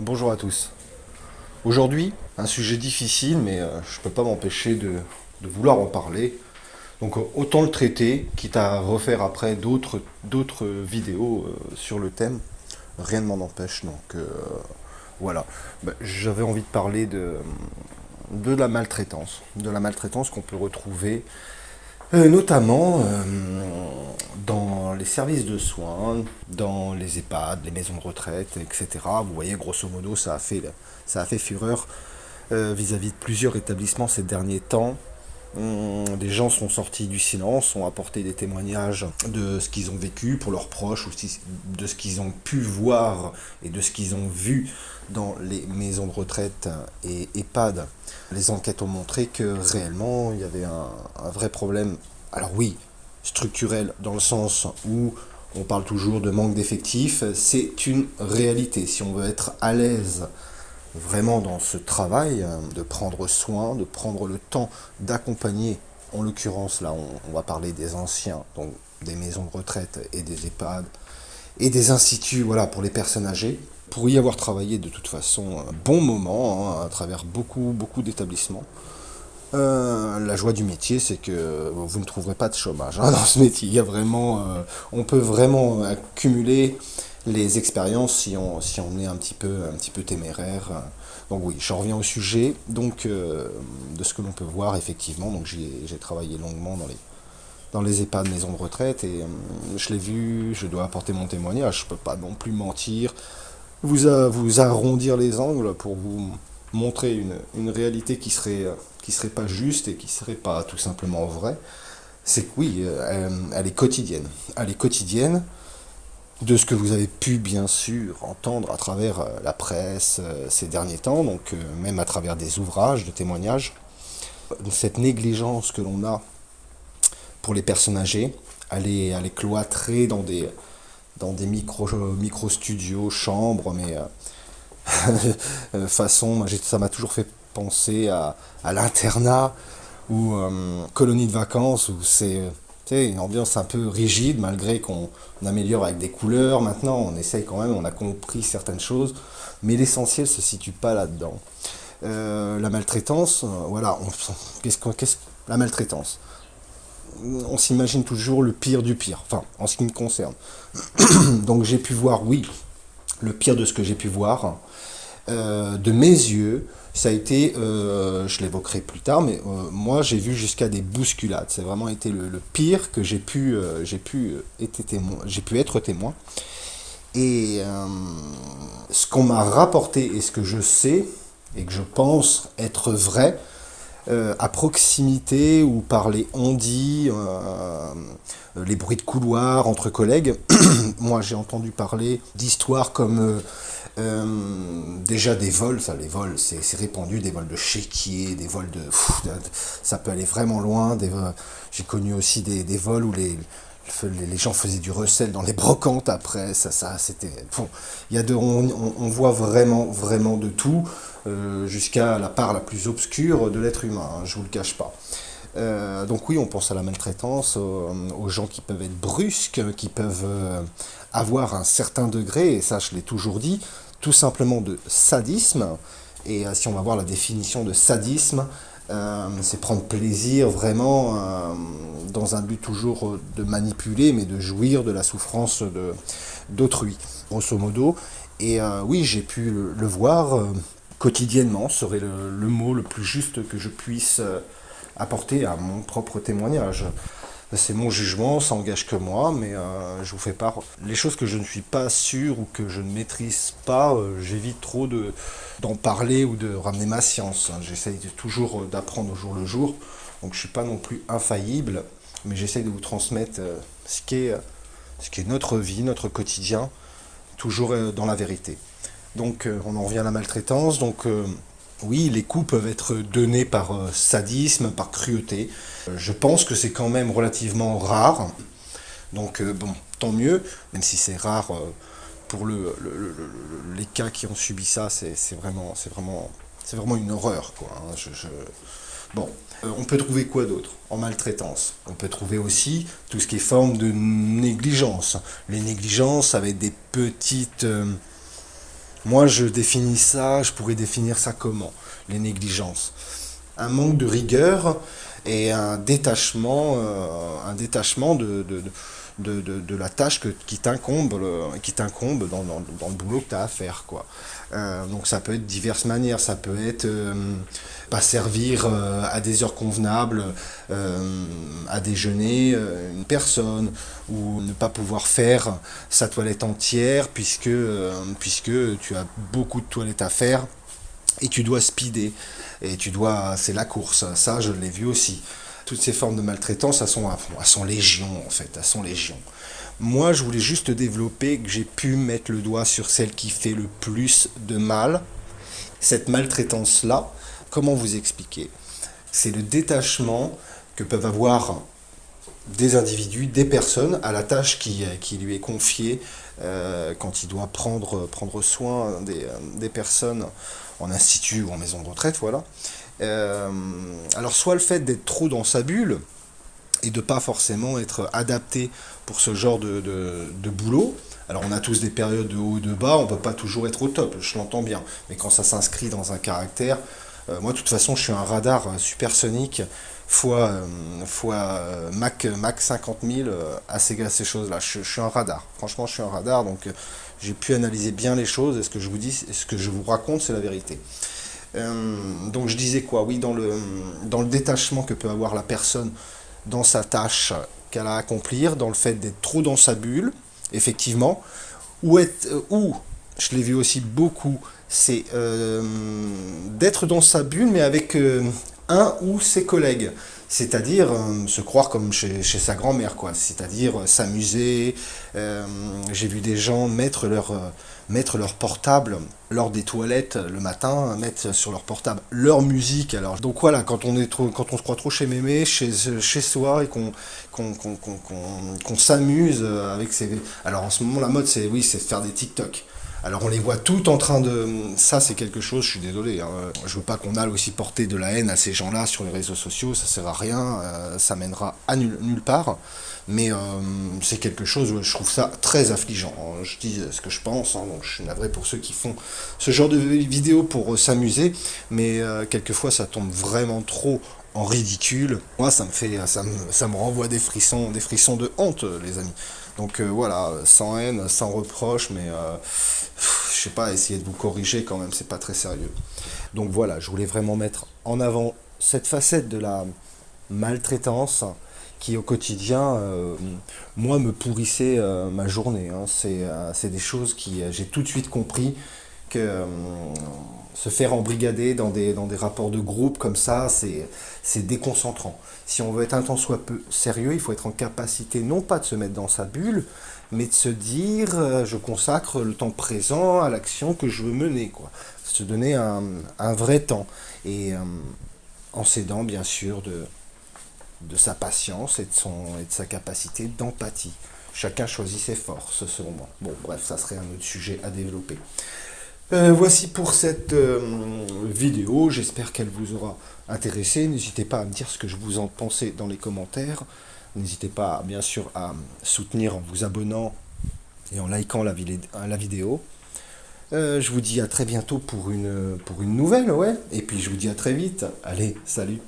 Bonjour à tous. Aujourd'hui, un sujet difficile, mais je ne peux pas m'empêcher de vouloir en parler. Donc autant le traiter, quitte à refaire après d'autres vidéos sur le thème. Rien ne m'en empêche. Donc voilà. J'avais envie de parler de la maltraitance. De la maltraitance qu'on peut retrouver notamment dans les services de soins, dans les EHPAD, les maisons de retraite, etc. Vous voyez, grosso modo, ça a fait fureur vis-à-vis de plusieurs établissements ces derniers temps. Des gens sont sortis du silence, ont apporté des témoignages de ce qu'ils ont vécu pour leurs proches, aussi de ce qu'ils ont pu voir et de ce qu'ils ont vu dans les maisons de retraite et EHPAD. Les enquêtes ont montré que réellement il y avait un vrai problème. Alors oui, structurel dans le sens où on parle toujours de manque d'effectifs, c'est une réalité. Si on veut être à l'aise vraiment dans ce travail, de prendre soin, de prendre le temps d'accompagner, en l'occurrence là on va parler des anciens, donc des maisons de retraite et des EHPAD et des instituts voilà, pour les personnes âgées, pour y avoir travaillé de toute façon un bon moment à travers beaucoup d'établissements. La joie du métier, c'est que vous ne trouverez pas de chômage dans ce métier. Il y a vraiment, on peut vraiment accumuler les expériences si on est un petit peu téméraire. Donc oui, je reviens au sujet donc de ce que l'on peut voir effectivement. Donc j'ai travaillé longuement dans les EHPAD, maisons de retraite et je l'ai vu. Je dois apporter mon témoignage. Je peux pas non plus mentir, vous arrondir les angles pour vous montrer une réalité qui serait pas juste et qui serait pas tout simplement vraie. C'est que oui, elle est quotidienne. Elle est quotidienne de ce que vous avez pu bien sûr entendre à travers la presse ces derniers temps, donc même à travers des ouvrages de témoignages, de cette négligence que l'on a pour les personnes âgées, elle est cloîtrée dans des micro studios, chambres, mais façon, ça m'a toujours fait penser à l'internat ou colonie de vacances où c'est une ambiance un peu rigide malgré qu'on améliore avec des couleurs. Maintenant, on essaye quand même, on a compris certaines choses, mais l'essentiel se situe pas là-dedans. La maltraitance, voilà, la maltraitance. On s'imagine toujours le pire du pire, enfin, en ce qui me concerne. Donc j'ai pu voir, oui, le pire de ce que j'ai pu voir, de mes yeux, ça a été, je l'évoquerai plus tard, mais moi j'ai vu jusqu'à des bousculades. C'est vraiment été le pire que j'ai pu être témoin. Et ce qu'on m'a rapporté et ce que je sais et que je pense être vrai, à proximité ou par les on-dit, les bruits de couloir entre collègues, moi j'ai entendu parler d'histoires comme déjà des vols, ça les vols c'est répandu, des vols de chéquiers, des vols ça peut aller vraiment loin. J'ai connu aussi des vols où les gens faisaient du recel dans les brocantes après, ça c'était. Bon, on voit vraiment de tout, jusqu'à la part la plus obscure de l'être humain, hein, je vous le cache pas. Donc oui, on pense à la maltraitance, aux gens qui peuvent être brusques, qui peuvent avoir un certain degré, et ça je l'ai toujours dit, tout simplement de sadisme. Et si on va voir la définition de sadisme, c'est prendre plaisir vraiment dans un but toujours de manipuler, mais de jouir de la souffrance d'autrui, grosso modo. Et oui, j'ai pu le voir quotidiennement, serait le mot le plus juste que je puisse apporter à mon propre témoignage. C'est mon jugement, ça engage que moi, mais je vous fais part. Les choses que je ne suis pas sûr ou que je ne maîtrise pas, j'évite trop d'en parler ou de ramener ma science. J'essaye toujours d'apprendre au jour le jour, donc je ne suis pas non plus infaillible, mais j'essaye de vous transmettre ce qui est notre vie, notre quotidien, toujours dans la vérité. Donc on en revient à la maltraitance. Donc oui, les coups peuvent être donnés par sadisme, par cruauté. Je pense que c'est quand même relativement rare. Donc bon, tant mieux, même si c'est rare pour les cas qui ont subi ça, c'est vraiment une horreur, quoi, hein. Bon, on peut trouver quoi d'autre en maltraitance? On peut trouver aussi tout ce qui est forme de négligence. Les négligences avec des petites Moi, je définis ça, je pourrais définir ça comment? Les négligences. Un manque de rigueur et un détachement de la tâche qui t'incombe dans le boulot que tu as à faire, quoi. Donc ça peut être de diverses manières, ça peut être pas servir à des heures convenables à déjeuner une personne, ou ne pas pouvoir faire sa toilette entière puisque tu as beaucoup de toilettes à faire et tu dois speeder, et c'est la course, ça je l'ai vu aussi. Toutes ces formes de maltraitance, elles sont légion en fait, elles sont légion. Moi, je voulais juste développer que j'ai pu mettre le doigt sur celle qui fait le plus de mal. Cette maltraitance-là, comment vous expliquer? C'est le détachement que peuvent avoir des individus, des personnes à la tâche qui lui est confiée quand il doit prendre soin des personnes en institut ou en maison de retraite, voilà. Alors soit le fait d'être trop dans sa bulle et de pas forcément être adapté pour ce genre de boulot. Alors on a tous des périodes de haut et de bas, on peut pas toujours être au top, je l'entends bien. Mais quand ça s'inscrit dans un caractère, moi de toute façon je suis un radar supersonique fois Mach 50 000 à ces choses-là. Je suis un radar, franchement je suis un radar, donc j'ai pu analyser bien les choses, et ce que je vous dis, ce que je vous raconte, c'est la vérité. Donc je disais quoi? Oui, dans le détachement que peut avoir la personne dans sa tâche qu'elle a à accomplir, dans le fait d'être trop dans sa bulle, effectivement, ou je l'ai vu aussi beaucoup, c'est d'être dans sa bulle, mais avec un ou ses collègues. C'est-à-dire se croire comme chez sa grand-mère, quoi. C'est-à-dire s'amuser. J'ai vu des gens mettre leur portable lors des toilettes le matin, mettre sur leur portable leur musique. Alors, donc voilà, quand on se croit trop chez mémé, chez soi, et qu'on s'amuse avec ses... Alors en ce moment, la mode, c'est oui, c'est de faire des TikTok. Alors on les voit tout en train de... Ça c'est quelque chose, je suis désolé, hein. Je veux pas qu'on aille aussi porter de la haine à ces gens-là sur les réseaux sociaux, ça sert à rien, ça mènera à nulle part. Mais c'est quelque chose, je trouve ça très affligeant. Je dis ce que je pense, hein, donc je suis navré pour ceux qui font ce genre de vidéos pour s'amuser, mais quelquefois ça tombe vraiment trop en ridicule. Moi ça me renvoie des frissons de honte, les amis. Donc voilà, sans haine, sans reproche, mais je sais pas, essayez de vous corriger quand même, c'est pas très sérieux. Donc voilà, je voulais vraiment mettre en avant cette facette de la maltraitance qui au quotidien, moi, me pourrissait ma journée, hein. C'est des choses j'ai tout de suite compris que se faire embrigader dans des rapports de groupe comme ça, c'est déconcentrant. Si on veut être un tant soit peu sérieux, il faut être en capacité non pas de se mettre dans sa bulle, mais de se dire je consacre le temps présent à l'action que je veux mener, quoi. Se donner un vrai temps. Et en s'aidant bien sûr de sa patience et de sa capacité d'empathie. Chacun choisit ses forces, selon moi. Bon, bref, ça serait un autre sujet à développer. Voici pour cette vidéo, j'espère qu'elle vous aura intéressé. N'hésitez pas à me dire ce que vous en pensez dans les commentaires. N'hésitez pas, bien sûr, à soutenir en vous abonnant et en likant la vidéo. Je vous dis à très bientôt pour une nouvelle, ouais. Et puis je vous dis à très vite. Allez, salut!